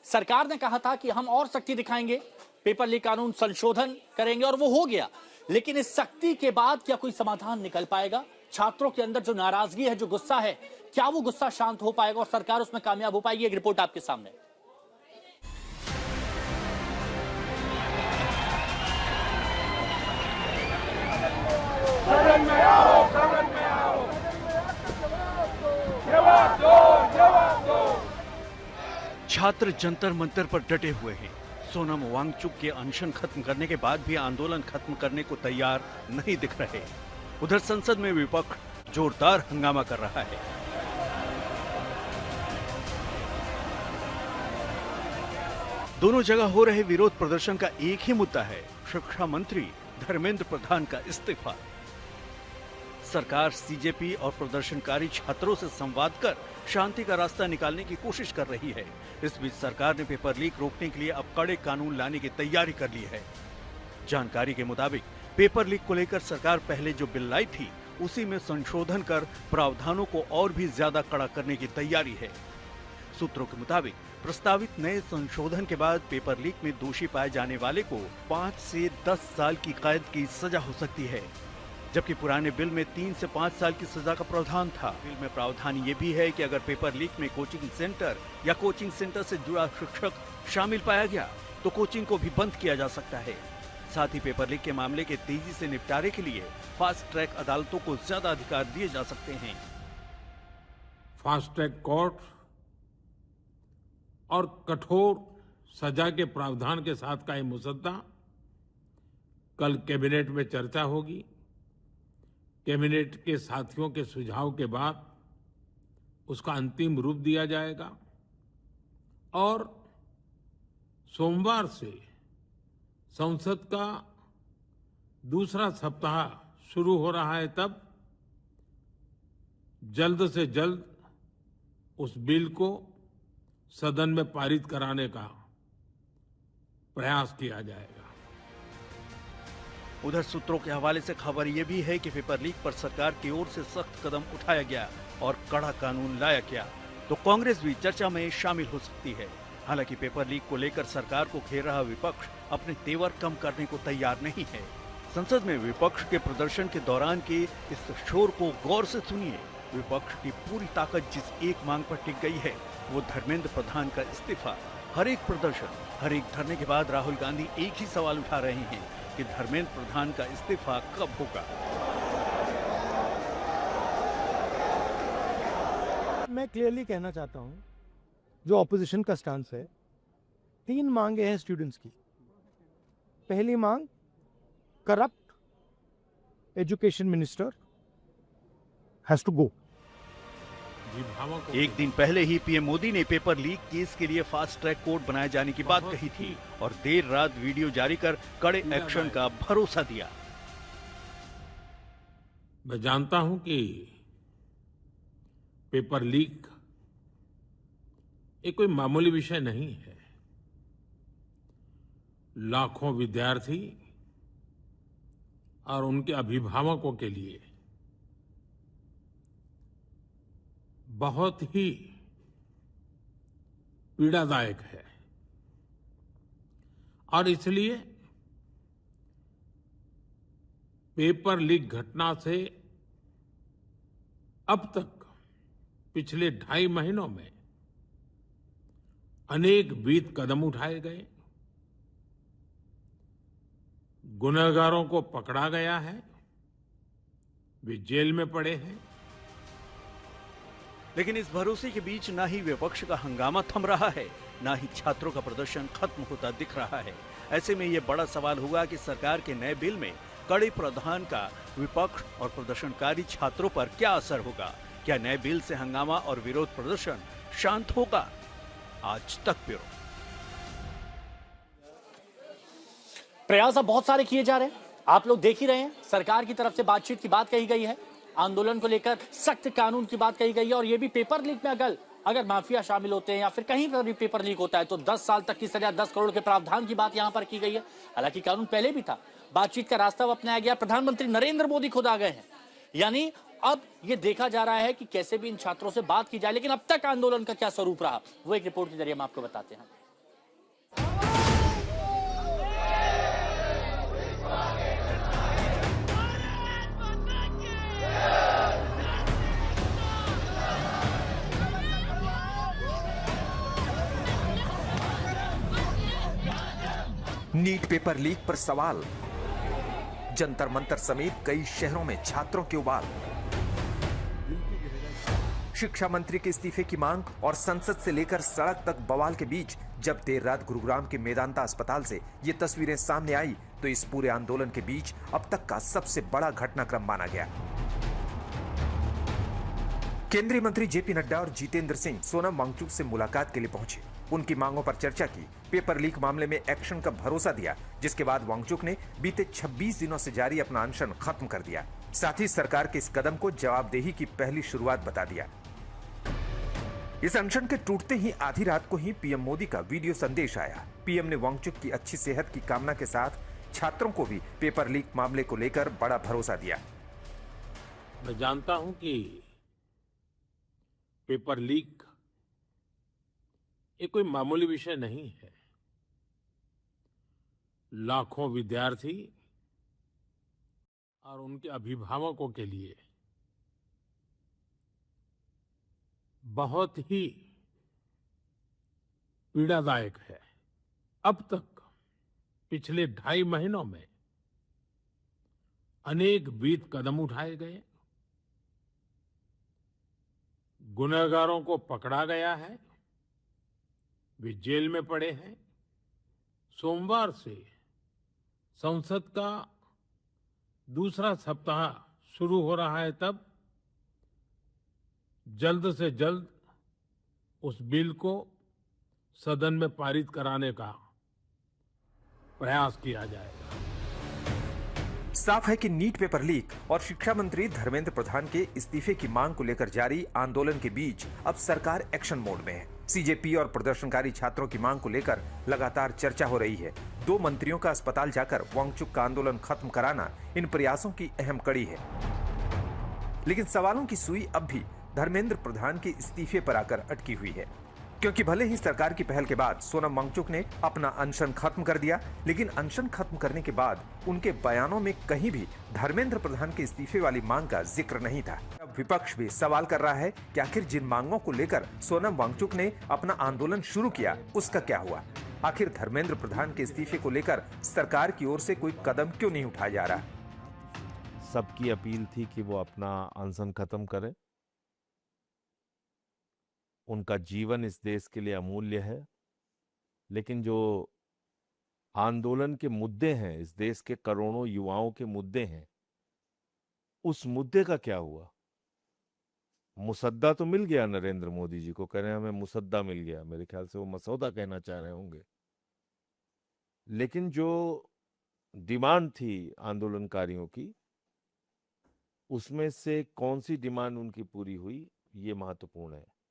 सरकार ने कहा था कि हम और सख्ती दिखाएंगे, पेपर लीक कानून संशोधन करेंगे, और वो हो गया। लेकिन इस सख्ती के बाद क्या कोई समाधान निकल पाएगा? छात्रों के अंदर जो नाराजगी है, जो गुस्सा है, क्या वो गुस्सा शांत हो पाएगा और सरकार उसमें कामयाब हो पाएगी? एक रिपोर्ट आपके सामने। सदन में आओ, सदन में आओ, जवाब दो, जवाब दो। छात्र जंतर मंतर पर डटे हुए हैं। सोनम वांगचुक के अनशन खत्म करने के बाद भी आंदोलन खत्म करने को तैयार नहीं दिख रहे। उधर संसद में विपक्ष जोरदार हंगामा कर रहा है। दोनों जगह हो रहे विरोध प्रदर्शन का एक ही मुद्दा है, शिक्षा मंत्री धर्मेंद्र प्रधान का इस्तीफा। सरकार सीजेपी और प्रदर्शनकारी छात्रों से संवाद कर शांति का रास्ता निकालने की कोशिश कर रही है। इस बीच सरकार ने पेपर लीक रोकने के लिए अब कड़े कानून लाने की तैयारी कर ली है। जानकारी के मुताबिक पेपर लीक को लेकर सरकार पहले जो बिल लाई थी, उसी में संशोधन कर प्रावधानों को और भी ज्यादा कड़ा करने की तैयारी है। सूत्रों के मुताबिक प्रस्तावित नए संशोधन के बाद पेपर लीक में दोषी पाए जाने वाले को 5 से 10 साल की कैद की सजा हो सकती है, जबकि पुराने बिल में 3 से 5 साल की सजा का प्रावधान था। बिल में प्रावधान ये भी है कि अगर पेपर लीक में कोचिंग सेंटर या कोचिंग सेंटर से जुड़ा शिक्षक शामिल पाया गया तो कोचिंग को भी बंद किया जा सकता है। साथ ही पेपर लीक के मामले के तेजी से निपटारे के लिए फास्ट ट्रैक अदालतों को ज्यादा अधिकार दिए जा सकते हैं। फास्ट ट्रैक कोर्ट और कठोर सजा के प्रावधान के साथ का ये मुसद्दा कल कैबिनेट में चर्चा होगी। कैबिनेट के साथियों के सुझाव के बाद उसका अंतिम रूप दिया जाएगा और सोमवार से संसद का दूसरा सप्ताह शुरू हो रहा है। तब जल्द से जल्द उस बिल को सदन में पारित कराने का प्रयास किया जाएगा। उधर सूत्रों के हवाले से खबर यह भी है कि पेपर लीक पर सरकार की ओर से सख्त कदम उठाया गया और कड़ा कानून लाया गया तो कांग्रेस भी चर्चा में शामिल हो सकती है। हालांकि पेपर लीक को लेकर सरकार को घेर रहा विपक्ष अपने तेवर कम करने को तैयार नहीं है। संसद में विपक्ष के प्रदर्शन के दौरान के इस शोर को गौर से सुनिए। विपक्ष की पूरी ताकत जिस एक मांग पर टिक गई है, वो धर्मेंद्र प्रधान का इस्तीफा। हर एक प्रदर्शन, हर एक धरने के बाद राहुल गांधी एक ही सवाल उठा रहे हैं कि धर्मेंद्र प्रधान का इस्तीफा कब होगा। मैं क्लियरली कहना चाहता हूं, जो ऑपोजिशन का स्टांस है, 3 मांगे हैं स्टूडेंट्स की। पहली मांग, corrupt education minister has to go. एक दिन पहले ही पीएम मोदी ने पेपर लीक केस के लिए फास्ट ट्रैक कोर्ट बनाए जाने की बात कही थी और देर रात वीडियो जारी कर कड़े एक्शन का भरोसा दिया। मैं जानता हूं कि पेपर लीक ये कोई मामूली विषय नहीं है। लाखों विद्यार्थी और उनके अभिभावकों के लिए बहुत ही पीड़ादायक है और इसलिए पेपर लीक घटना से अब तक पिछले 2.5 महीनों में अनेक विध कदम उठाए गए, गुनहगारों को पकड़ा गया है, वे जेल में पड़े हैं। लेकिन इस भरोसे के बीच ना ही विपक्ष का हंगामा थम रहा है, ना ही छात्रों का प्रदर्शन खत्म होता दिख रहा है। ऐसे में ये बड़ा सवाल होगा कि सरकार के नए बिल में कड़े प्रावधान का विपक्ष और प्रदर्शनकारी छात्रों पर क्या असर होगा। क्या नए बिल से हंगामा और विरोध प्रदर्शन शांत होगा? आज तक ब्यूरो। प्रयास अब बहुत सारे किए जा रहे हैं, आप लोग देख ही रहे हैं। सरकार की तरफ से बातचीत की बात कही गई है, आंदोलन को लेकर सख्त कानून की बात कही गई है, और ये भी पेपर लीक में अगर माफिया शामिल होते हैं या फिर कहीं पर भी पेपर लीक होता है तो 10 साल तक की सजा, 10 करोड़ के प्रावधान की बात यहां पर की गई है। हालांकि कानून पहले भी था, बातचीत का रास्ता अपनाया गया, प्रधानमंत्री नरेंद्र मोदी खुद आ गए हैं। यानी अब ये देखा जा रहा है कि कैसे भी इन छात्रों से बात की जाए। लेकिन अब तक आंदोलन का क्या स्वरूप रहा, वो एक रिपोर्ट के जरिए हम आपको बताते हैं। नीट पेपर लीक पर सवाल, जंतर मंतर समेत कई शहरों में छात्रों के उबाल, शिक्षा मंत्री के इस्तीफे की मांग और संसद से लेकर सड़क तक बवाल के बीच जब देर रात गुरुग्राम के मेदांता अस्पताल से ये तस्वीरें सामने आई तो इस पूरे आंदोलन के बीच अब तक का सबसे बड़ा घटनाक्रम माना गया। केंद्रीय मंत्री जेपी नड्डा और जितेंद्र सिंह सोनम वांगचुक से मुलाकात के लिए पहुंचे, उनकी मांगों पर चर्चा की, पेपर लीक मामले में एक्शन का भरोसा दिया, जिसके बाद वांगचुक ने बीते 26 दिनों से जारी अपना अनशन खत्म कर दिया। साथ ही सरकार के इस कदम को जवाबदेही की पहली शुरुआत बता दिया। इस अनशन के टूटते ही आधी रात को ही पीएम मोदी का वीडियो संदेश आया। पीएम ने वांगचुक की अच्छी सेहत की कामना के साथ छात्रों को भी पेपर लीक मामले को लेकर बड़ा भरोसा दिया। मैं जानता हूं कि पेपर लीक ये कोई मामूली विषय नहीं है। लाखों विद्यार्थी और उनके अभिभावकों के लिए बहुत ही पीड़ादायक है। अब तक पिछले 2.5 महीनों में अनेक विध कदम उठाए गए, गुनहगारों को पकड़ा गया है, वे जेल में पड़े हैं। सोमवार से संसद का दूसरा सप्ताह शुरू हो रहा है, तब जल्द से जल्द उस बिल को सदन में पारित कराने का प्रयास किया जाएगा। साफ है कि नीट पेपर लीक और शिक्षा मंत्री धर्मेंद्र प्रधान के इस्तीफे की मांग को लेकर जारी आंदोलन के बीच अब सरकार एक्शन मोड में है। सीजेपी और प्रदर्शनकारी छात्रों की मांग को लेकर लगातार चर्चा हो रही है। 2 मंत्रियों का अस्पताल जाकर वांगचुक का आंदोलन खत्म कराना इन प्रयासों की अहम कड़ी है। लेकिन सवालों की सुई अब भी धर्मेंद्र प्रधान के इस्तीफे पर आकर अटकी हुई है, क्योंकि भले ही सरकार की पहल के बाद सोनम वांगचुक ने अपना अनशन खत्म कर दिया, लेकिन अनशन खत्म करने के बाद उनके बयानों में कहीं भी धर्मेंद्र प्रधान के इस्तीफे वाली मांग का जिक्र नहीं था। अब विपक्ष भी सवाल कर रहा है कि आखिर जिन मांगों को लेकर सोनम वांगचुक ने अपना आंदोलन शुरू किया उसका क्या हुआ? आखिर धर्मेंद्र प्रधान के इस्तीफे को लेकर सरकार की ओर से कोई कदम क्यों नहीं उठाया जा रहा? सबकी अपील थी कि वो अपना अनशन खत्म करें। उनका जीवन इस देश के लिए अमूल्य है, लेकिन जो आंदोलन के मुद्दे हैं, इस देश के करोड़ों युवाओं के मुद्दे हैं, उस मुद्दे का क्या हुआ? मुसद्दा तो मिल गया नरेंद्र मोदी जी को, कह रहे हैं हमें मुसद्दा मिल गया, मेरे ख्याल से वो मसौदा कहना चाह रहे होंगे। लेकिन जो डिमांड थी आंदोलनकारियों की, उसमें से कौन सी डिमांड उनकी पूरी हुई, ये महत्वपूर्ण है।